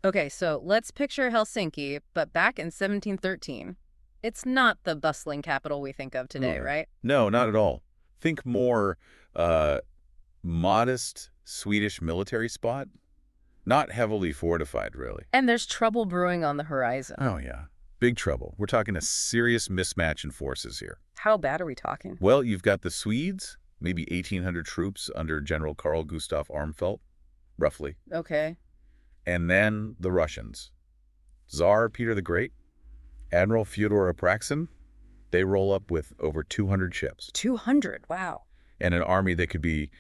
Okay, so let's picture Helsinki, but back in 1713. It's not the bustling capital we think of today, Ugh. right? No, not at all. Think more uh, modest Swedish military spot, not heavily fortified, really. And there's trouble brewing on the horizon. Oh, yeah. Big trouble. We're talking a serious mismatch in forces here. How bad are we talking? Well, you've got the Swedes, maybe 1,800 troops under General Carl Gustav Armfeldt, roughly. Okay. And then the Russians. Tsar Peter the Great, Admiral Fyodor Apraxin, they roll up with over 200 ships 200, wow. and an army that could be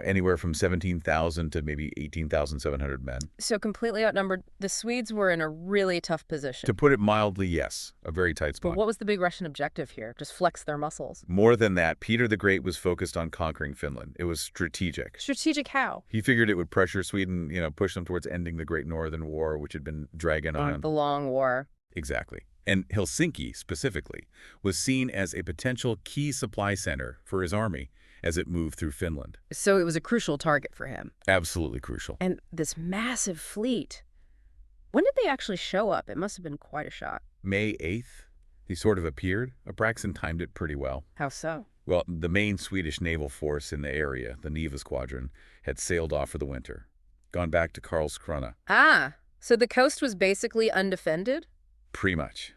anywhere from 17,000 to maybe 18,700 men. So completely outnumbered. The Swedes were in a really tough position. To put it mildly, yes, a very tight But spot. what was the big Russian objective here? Just flex their muscles. More than that, Peter the Great was focused on conquering Finland. It was strategic. Strategic how? He figured it would pressure Sweden, push them towards ending the Great Northern War, which had been dragging on. The Long War. Exactly. And Helsinki, specifically, was seen as a potential key supply center for his army as it moved through Finland. So it was a crucial target for him. Absolutely crucial. And this massive fleet. When did they actually show up? It must have been quite a shock. May 8th, he sort of appeared. Apraxin timed it pretty well. How so? Well, the main Swedish naval force in the area, the Neva Squadron, had sailed off for the winter, gone back to Karlskrona. Ah, so the coast was basically undefended? Pretty much.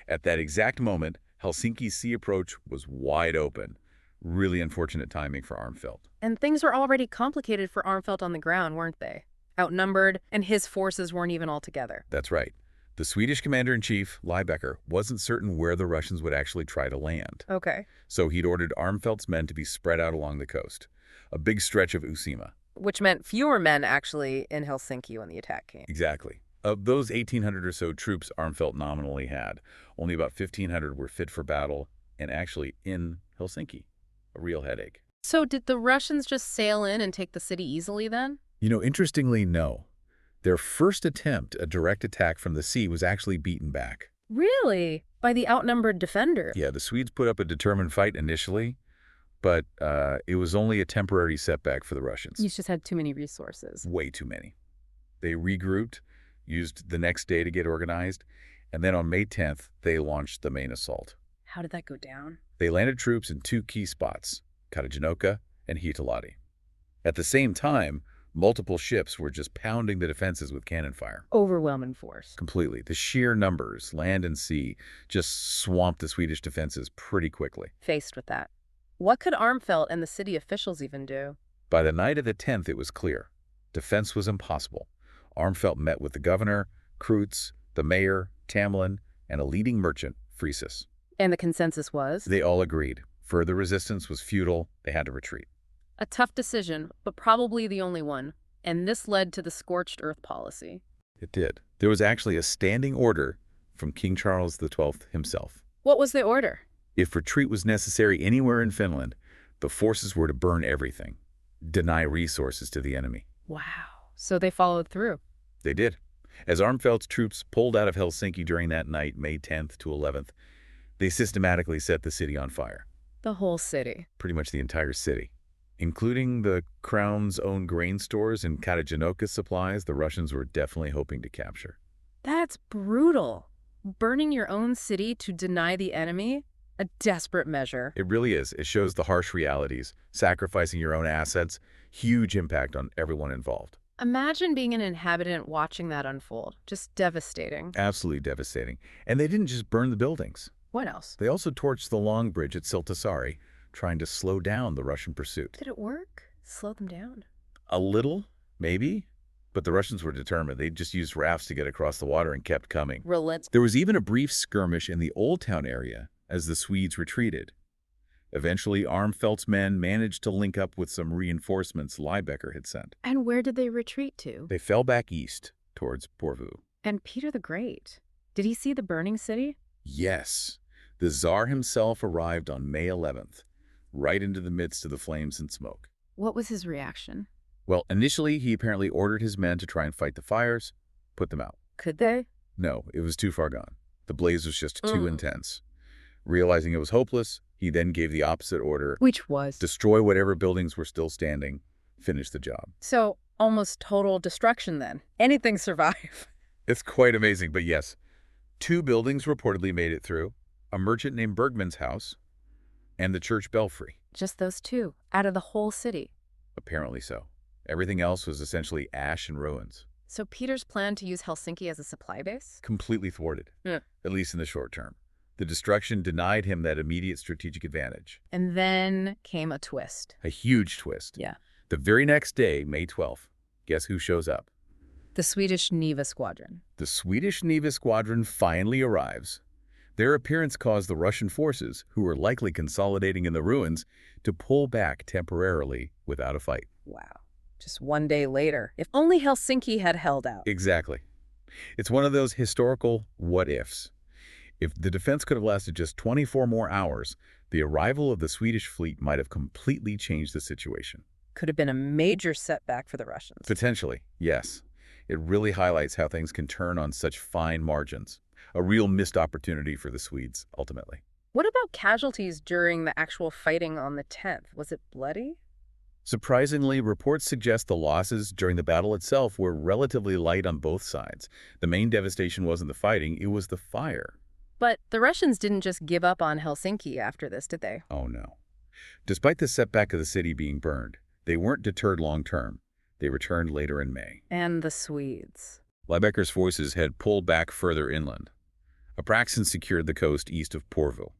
At that exact moment, Helsinki's sea approach was wide open. Really unfortunate timing for Armfeldt. And things were already complicated for Armfeldt on the ground, weren't they? Outnumbered, and his forces weren't even all together. That's right. The Swedish commander-in-chief, Liebecker, wasn't certain where the Russians would actually try to land. Okay. So he'd ordered Armfeldt's men to be spread out along the coast, a big stretch of Usima. Which meant fewer men actually in Helsinki when the attack came. Exactly. Of those 1,800 or so troops Armfeldt nominally had, only about 1,500 were fit for battle and actually in Helsinki. A real headache. So did the Russians just sail in and take the city easily then? Interestingly, no. Their first attempt, a direct attack from the sea, was actually beaten back. Really? By the outnumbered defender? Yeah, the Swedes put up a determined fight initially, but it was only a temporary setback for the Russians. You just had too many resources. Way too many. They regrouped, used the next day to get organized, and then on May 10th, they launched the main assault. How did that go down? They landed troops in two key spots, Katajanoka and Hiitalahti. At the same time, multiple ships were just pounding the defenses with cannon fire. Overwhelming force. Completely. The sheer numbers, land and sea, just swamped the Swedish defenses pretty quickly. Faced with that, what could Armfeldt and the city officials even do? By the night of the 10th, it was clear. Defense was impossible. Armfeldt met with the governor, Kreutz, the mayor, Tamlin, and a leading merchant, Frieses. And the consensus was? They all agreed. Further resistance was futile. They had to retreat. A tough decision, but probably the only one. And this led to the scorched earth policy. It did. There was actually a standing order from King Charles XII himself. What was the order? If retreat was necessary anywhere in Finland, the forces were to burn everything, deny resources to the enemy. Wow. So they followed through. They did. As Armfeldt's troops pulled out of Helsinki during that night, May 10th to 11th, they systematically set the city on fire. The whole city. Pretty much the entire city. Including the Crown's own grain stores and Katajanoka supplies the Russians were definitely hoping to capture. That's brutal. Burning your own city to deny the enemy? A desperate measure. It really is. It shows the harsh realities. Sacrificing your own assets, huge impact on everyone involved. Imagine being an inhabitant watching that unfold. Just devastating. Absolutely devastating. And they didn't just burn the buildings. What else? They also torched the Long Bridge at Siltasaari, trying to slow down the Russian pursuit. Did it work? Slow them down? A little, maybe. But the Russians were determined. They just used rafts to get across the water and kept coming. Relentless. There was even a brief skirmish in the Old Town area as the Swedes retreated. Eventually, Armfeldt's men managed to link up with some reinforcements Liebecker had sent. And where did they retreat to? They fell back east towards Porvoo. And Peter the Great. Did he see the burning city? Yes. The Tsar himself arrived on May 11th, right into the midst of the flames and smoke. What was his reaction? Well, initially, he apparently ordered his men to try and fight the fires, put them out. Could they? No, it was too far gone. The blaze was just too intense. Realizing it was hopeless, he then gave the opposite order. Which was? Destroy whatever buildings were still standing, finish the job. So, almost total destruction then. Anything survive. It's quite amazing, but yes, two buildings reportedly made it through, a merchant named Bergman's house and the church belfry. Just those two, out of the whole city. Apparently so. Everything else was essentially ash and ruins. So Peter's plan to use Helsinki as a supply base? Completely thwarted, Yeah. at least in the short term. The destruction denied him that immediate strategic advantage. And then came a twist. A huge twist. Yeah. The very next day, May 12th, guess who shows up? The Swedish Neva Squadron. The Swedish Neva Squadron finally arrives. Their appearance caused the Russian forces, who were likely consolidating in the ruins, to pull back temporarily without a fight. Wow. Just one day later. If only Helsinki had held out. Exactly. It's one of those historical what-ifs. If the defense could have lasted just 24 more hours, the arrival of the Swedish fleet might have completely changed the situation. Could have been a major setback for the Russians. Potentially, yes. It really highlights how things can turn on such fine margins. A real missed opportunity for the Swedes, ultimately. What about casualties during the actual fighting on the 10th? Was it bloody? Surprisingly, reports suggest the losses during the battle itself were relatively light on both sides. The main devastation wasn't the fighting, it was the fire. But the Russians didn't just give up on Helsinki after this, did they? Oh no. Despite the setback of the city being burned, they weren't deterred long-term. They returned later in May. And the Swedes. Liebecker's forces had pulled back further inland. Apraxin secured the coast east of Porvoo.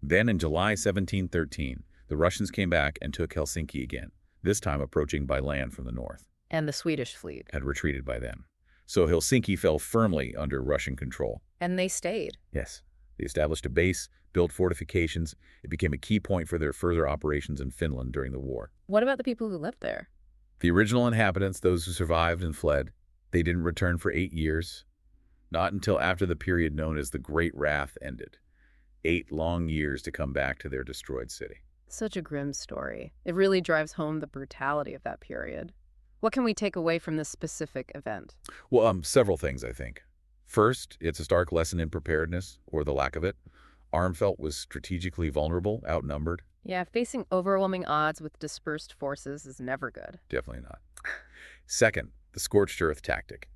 Then in July 1713, the Russians came back and took Helsinki again, this time approaching by land from the north. And the Swedish fleet. Had retreated by then. So Helsinki fell firmly under Russian control. And they stayed. Yes. They established a base, built fortifications. It became a key point for their further operations in Finland during the war. What about the people who lived there? The original inhabitants, those who survived and fled, they didn't return for 8 years. Not until after the period known as the Great Wrath ended. 8 long years to come back to their destroyed city. Such a grim story. It really drives home the brutality of that period. What can we take away from this specific event? Well, several things, I think. First, it's a stark lesson in preparedness, or the lack of it. Armfelt was strategically vulnerable, outnumbered. Yeah, facing overwhelming odds with dispersed forces is never good. Definitely not. Second, the scorched earth tactic.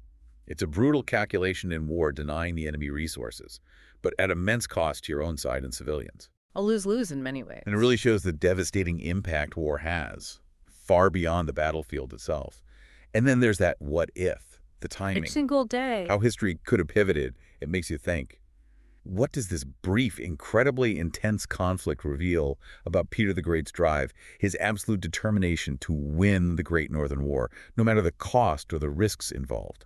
It's a brutal calculation in war denying the enemy resources, but at immense cost to your own side and civilians. A lose-lose in many ways. And it really shows the devastating impact war has, far beyond the battlefield itself. And then there's that what if, the timing. Each single day. How history could have pivoted. It makes you think, what does this brief, incredibly intense conflict reveal about Peter the Great's drive, his absolute determination to win the Great Northern War, no matter the cost or the risks involved?